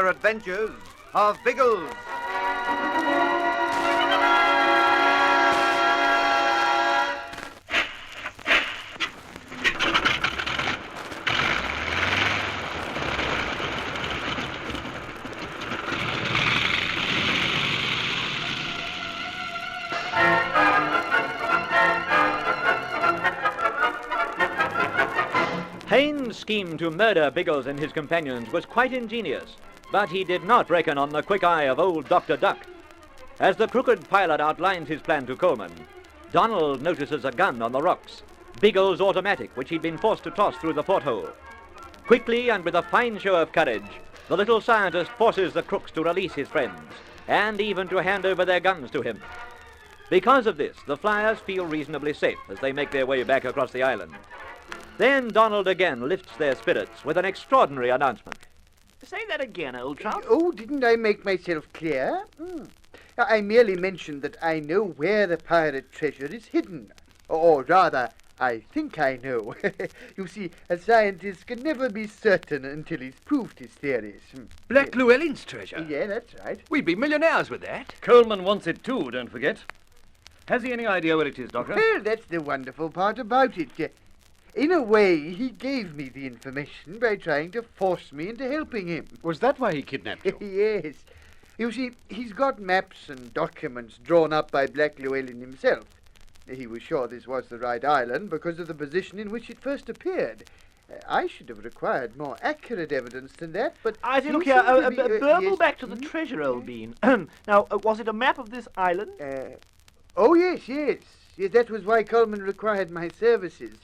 fire adventures of Biggles. Hayne's scheme to murder Biggles and his companions was quite ingenious, but he did not reckon on the quick eye of old Dr. Duck. As the crooked pilot outlines his plan to Coleman, Donald notices a gun on the rocks, Biggles' automatic, which he'd been forced to toss through the porthole. Quickly and with a fine show of courage, the little scientist forces the crooks to release his friends, and even to hand over their guns to him. Because of this, the flyers feel reasonably safe as they make their way back across the island. Then Donald again lifts their spirits with an extraordinary announcement. Say that again, old chap. Oh, didn't I make myself clear? I merely mentioned that I know where the pirate treasure is hidden. Or rather, I think I know. You see, a scientist can never be certain until he's proved his theories. Black Llewellyn's treasure? Yeah, that's right. We'd be millionaires with that. Coleman wants it too, don't forget. Has he any idea where it is, Doctor? Well, that's the wonderful part about it. In a way, he gave me the information by trying to force me into helping him. Was that why he kidnapped you? Yes. You see, he's got maps and documents drawn up by Black Llewellyn himself. He was sure this was the right island because of the position in which it first appeared. I should have required more accurate evidence than that, but... I see, look here, burble back to the treasure, old bean. Now, was it a map of this island? Oh, yes. Yes, that was why Coleman required my services.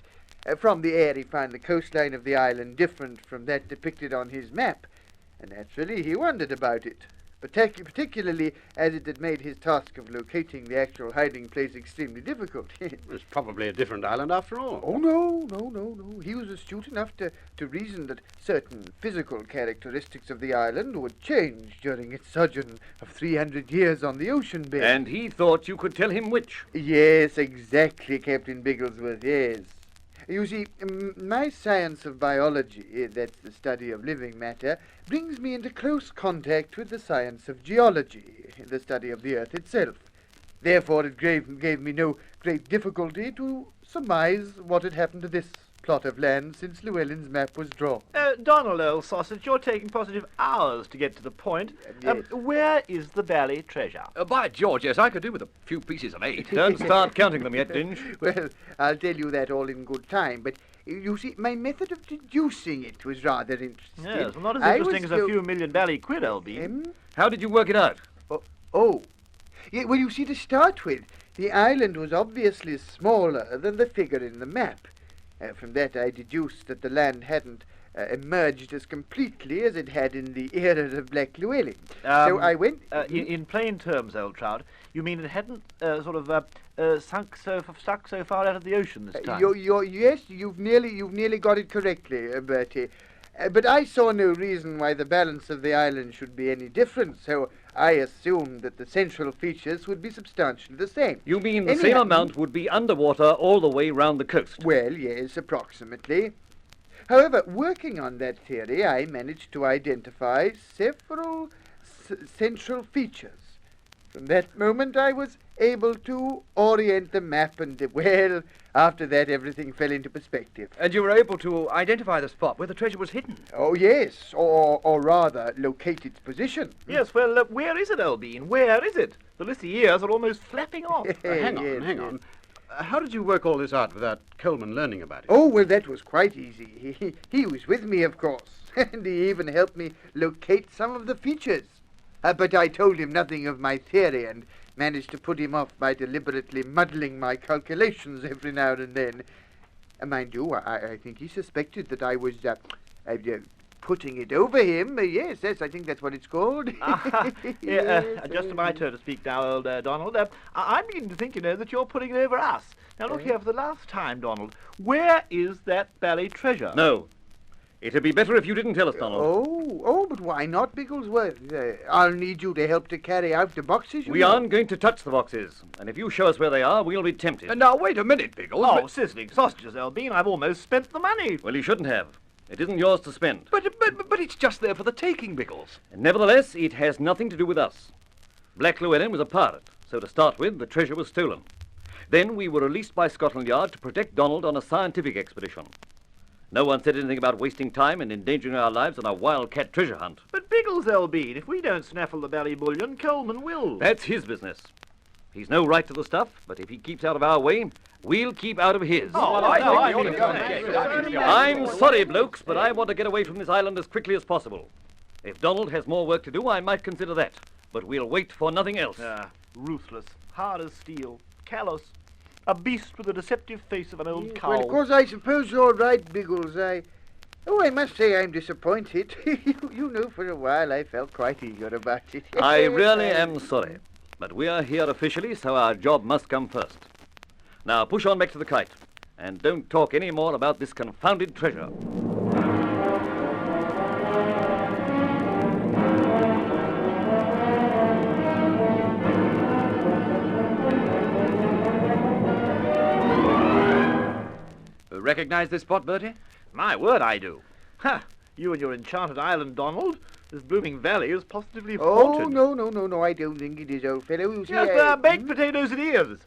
From the air, he found the coastline of the island different from that depicted on his map. And naturally, he wondered about it, particularly as it had made his task of locating the actual hiding place extremely difficult. It was probably a different island after all. Oh, no. He was astute enough to reason that certain physical characteristics of the island would change during its sojourn of 300 years on the ocean bed. And he thought you could tell him which? Yes, exactly, Captain Bigglesworth, yes. You see, my science of biology, that's the study of living matter, brings me into close contact with the science of geology, the study of the earth itself. Therefore, it gave me no great difficulty to surmise what had happened to this plot of land since Llewellyn's map was drawn. Donald, old sausage, you're taking positive hours to get to the point. Yes. Where is the Valley treasure? By George, yes, I could do with a few pieces of 8. Don't start counting them yet, Dinge. Well, I'll tell you that all in good time, but you see, my method of deducing it was rather interesting. Yes, well, not as interesting as a few million Valley quid, old bean. How did you work it out? Yeah, well, you see, to start with, the island was obviously smaller than the figure in the map. From that, I deduced that the land hadn't emerged as completely as it had in the era of Black Llewellyn. So I went... In plain terms, old trout, you mean it hadn't stuck so far out of the ocean this time? Yes, you've nearly got it correctly, Bertie. But I saw no reason why the balance of the island should be any different, so I assumed that the central features would be substantially the same. You mean the same amount would be underwater all the way round the coast? Well, yes, approximately. However, working on that theory, I managed to identify several central features. From that moment, I was able to orient the map, and, well, after that, everything fell into perspective. And you were able to identify the spot where the treasure was hidden? Oh, yes, or rather, locate its position. Yes, well, where is it, old bean? Where is it? The listy ears are almost flapping off. Hang on. How did you work all this out without Coleman learning about it? Oh, well, that was quite easy. He was with me, of course, and he even helped me locate some of the features. But I told him nothing of my theory and managed to put him off by deliberately muddling my calculations every now and then. Mind you, I think he suspected that I was putting it over him. Yes, I think that's what it's called. Just my turn to speak now, old Donald. I'm beginning to think, that you're putting it over us. Now, look here, for the last time, Donald, where is that Valley treasure? No. It'd be better if you didn't tell us, Donald. Oh, but why not, Bigglesworth? I'll need you to help to carry out the boxes. We aren't going to touch the boxes, and if you show us where they are, we'll be tempted. Now, wait a minute, Biggles. Oh, sizzling sausages, old bean, I've almost spent the money. Well, you shouldn't have. It isn't yours to spend. But it's just there for the taking, Biggles. And nevertheless, it has nothing to do with us. Black Llewellyn was a pirate, so to start with, the treasure was stolen. Then we were released by Scotland Yard to protect Donald on a scientific expedition. No one said anything about wasting time and endangering our lives on a wildcat treasure hunt. But Biggles, Elbean, if we don't snaffle the bally bullion, Coleman will. That's his business. He's no right to the stuff, but if he keeps out of our way, we'll keep out of his. I'm sorry, blokes, but I want to get away from this island as quickly as possible. If Donald has more work to do, I might consider that. But we'll wait for nothing else. Ruthless, hard as steel, callous, a beast with the deceptive face of an old cow. Well, of course, I suppose you're right, Biggles. I must say I'm disappointed. You know, for a while I felt quite eager about it. I really am sorry. But we are here officially, so our job must come first. Now, push on back to the kite. And don't talk any more about this confounded treasure. Recognize this spot, Bertie? My word, I do. Ha! You and your enchanted island, Donald. This blooming valley is positively haunted. Oh, no, I don't think it is, old fellow. You see, Yes, there are baked potatoes it is.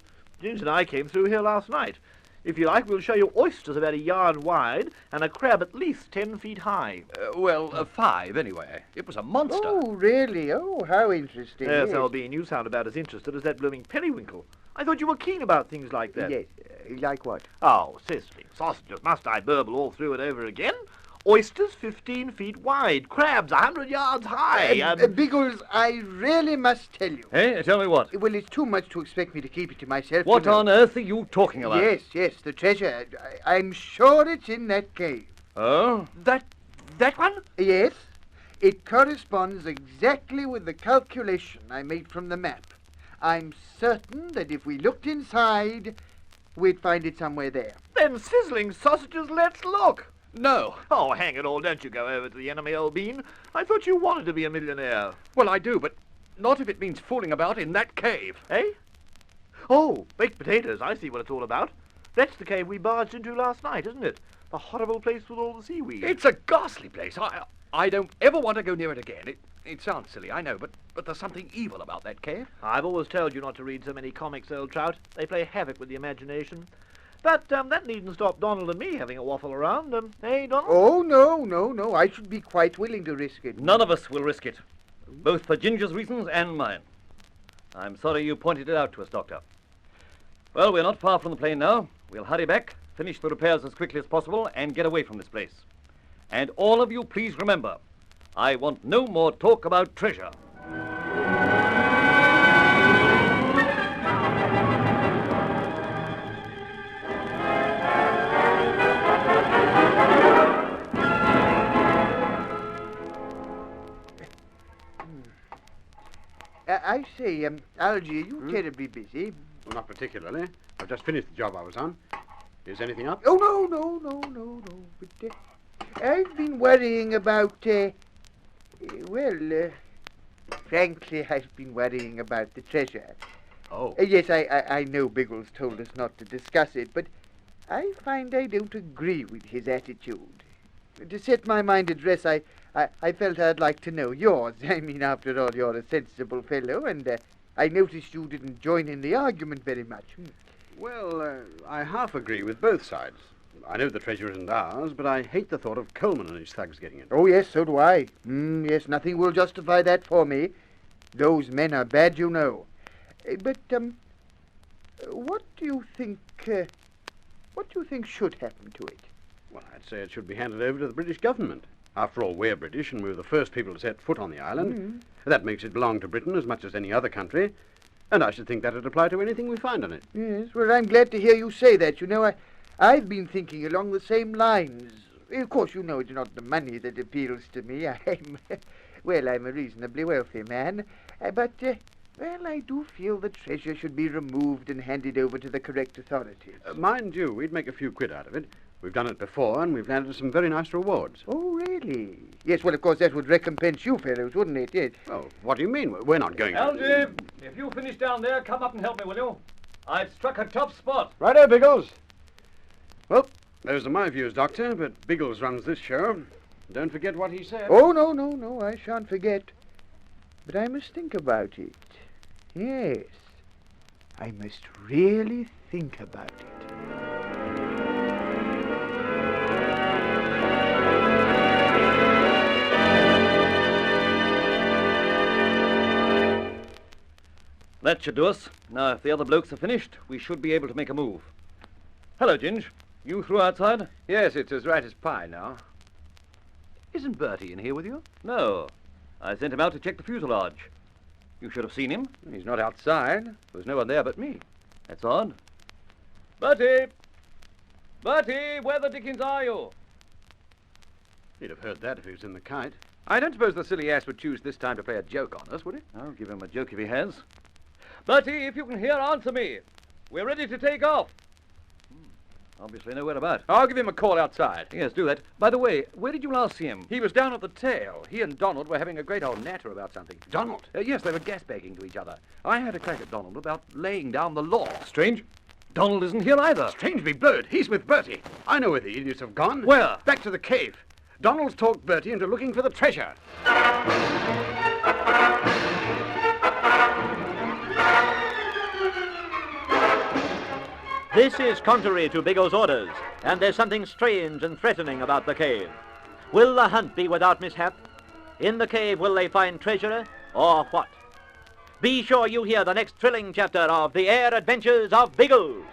Ginger and I came through here last night. If you like, we'll show you oysters about a yard wide and a crab at least 10 feet high. 5, anyway. It was a monster. Oh, really? Oh, how interesting. Yes, Albine, you sound about as interested as that blooming periwinkle. I thought you were keen about things like that. Yes, like what? Oh, sizzling sausages. Must I burble all through it over again? Oysters 15 feet wide, crabs 100 yards high. Biggles, I really must tell you. Hey, tell me what? Well, it's too much to expect me to keep it to myself. What you know. on earth are you talking about? Yes, the treasure. I'm sure it's in that cave. Oh? That one? Yes, it corresponds exactly with the calculation I made from the map. I'm certain that if we looked inside, we'd find it somewhere there. Then sizzling sausages, let's look. No. Oh, hang it all, don't you go over to the enemy, old bean. I thought you wanted to be a millionaire. Well, I do, but not if it means fooling about in that cave. Eh? Oh, baked potatoes, I see what it's all about. That's the cave we barged into last night, isn't it? The horrible place with all the seaweed. It's a ghastly place. I don't ever want to go near it again. It sounds silly, I know, but there's something evil about that cave. I've always told you not to read so many comics, old trout. They play havoc with the imagination. But that needn't stop Donald and me having a waffle around. Eh, Donald? Oh, no. I should be quite willing to risk it. None of us will risk it, both for Ginger's reasons and mine. I'm sorry you pointed it out to us, Doctor. Well, we're not far from the plane now. We'll hurry back, finish the repairs as quickly as possible, and get away from this place. And all of you, please remember, I want no more talk about treasure. I say, Algy, are you terribly busy? Well, not particularly. I've just finished the job I was on. Is anything up? Oh, no. But I've been worrying about, frankly, I've been worrying about the treasure. Oh. Yes, I know Biggles told us not to discuss it, but I find I don't agree with his attitude. To set my mind at rest, I felt I'd like to know yours. I mean, after all, you're a sensible fellow, and I noticed you didn't join in the argument very much. Well, I half agree with both sides. I know the treasure isn't ours, but I hate the thought of Coleman and his thugs getting it. Oh, yes, so do I. Yes, nothing will justify that for me. Those men are bad, you know. But, what do you think should happen to it? Well, I'd say it should be handed over to the British government. After all, we're British, and we were the first people to set foot on the island. That makes it belong to Britain as much as any other country, and I should think that would apply to anything we find on it. Yes, well, I'm glad to hear you say that. You know, I've been thinking along the same lines. Of course, you know it's not the money that appeals to me. I'm a reasonably wealthy man. But I do feel the treasure should be removed and handed over to the correct authorities. Mind you, we'd make a few quid out of it. We've done it before, and we've landed some very nice rewards. Oh, really? Yes, well, of course, that would recompense you fellows, wouldn't it? Yes. Oh, what do you mean? We're not going to... Algy, if you finish down there, come up and help me, will you? I've struck a tough spot. Righto, Biggles. Well, Those are my views, Doctor, but Biggles runs this show. Don't forget what he said. Oh, no, I shan't forget. But I must think about it. Yes, I must really think about it. That should do us. Now, if the other blokes are finished, we should be able to make a move. Hello, Ginge. You through outside? Yes, it's as right as pie now. Isn't Bertie in here with you? No. I sent him out to check the fuselage. You should have seen him. He's not outside. There's no one there but me. That's odd. Bertie! Bertie, where the dickens are you? He'd have heard that if he was in the kite. I don't suppose the silly ass would choose this time to play a joke on us, would he? I'll give him a joke if he has. Bertie, if you can hear, answer me. We're ready to take off. Obviously nowhere about. I'll give him a call outside. Yes, do that. By the way, where did you last see him? He was down at the tail. He and Donald were having a great old natter about something. Donald? Yes, they were gas-bagging to each other. I had a crack at Donald about laying down the law. Strange. Donald isn't here either. Strange be blowed. He's with Bertie. I know where the idiots have gone. Where? Back to the cave. Donald's talked Bertie into looking for the treasure. This is contrary to Biggles' orders, and there's something strange and threatening about the cave. Will the hunt be without mishap? In the cave, will they find treasure, or what? Be sure you hear the next thrilling chapter of The Air Adventures of Biggles.